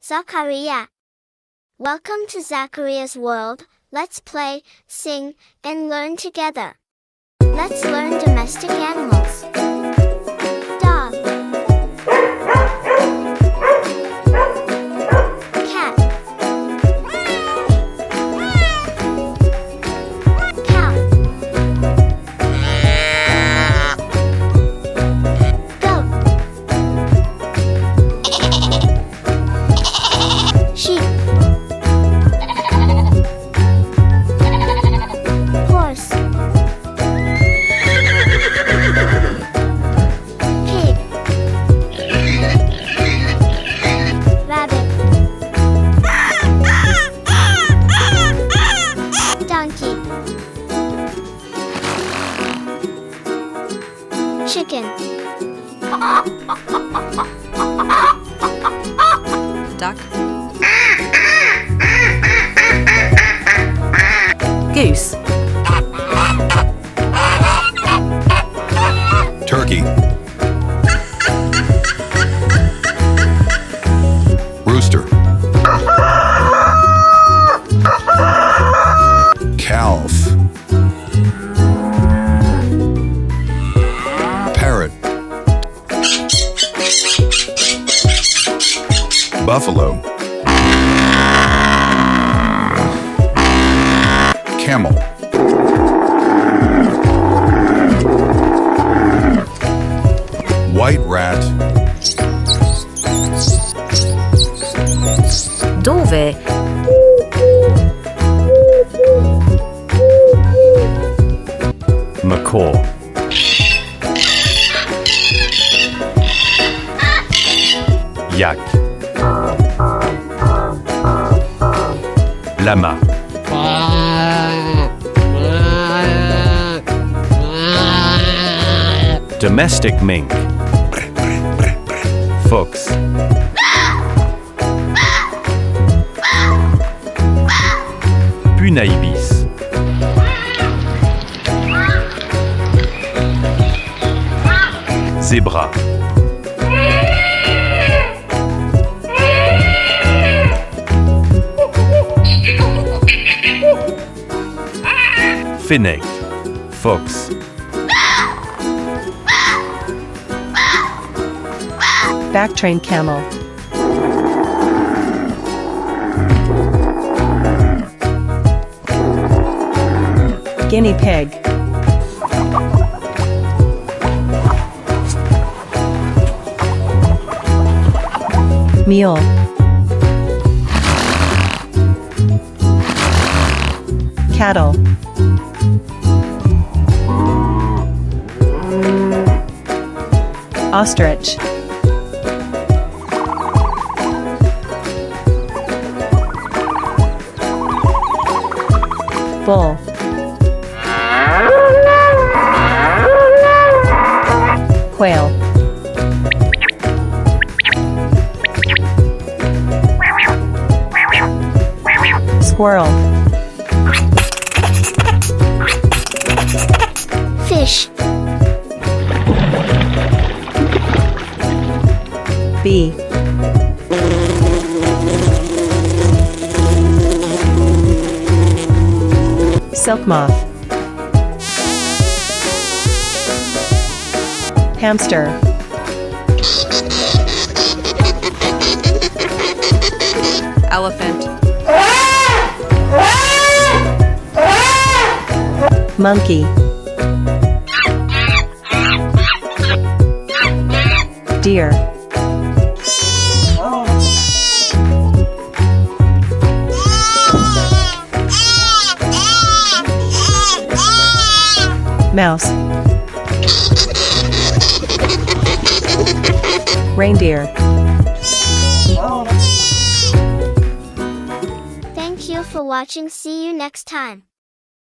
Zakariya. Welcome to Zakariya's world. Let's play, sing, and learn together. Let's learn domestic animals. Dog. Cat. Cow. Goat. Sheep. Horse. Pig. Rabbit. Donkey. Chicken. Duck. Goose. Turkey. Rooster. Calf. Parrot. Buffalo. Camel. White rat. Dove. Macaw. Yak. Lama. Domestic mink. Fox. Punaibis. Zébra. Fennec. Fox. Back-trained camel. Guinea pig. Mule. Cattle. Ostrich. Bull. Quail. Squirrel. Fish. Bee. Silk moth. Hamster. Elephant. Monkey. Deer. Mouse. Reindeer. Thank you for watching. See you next time.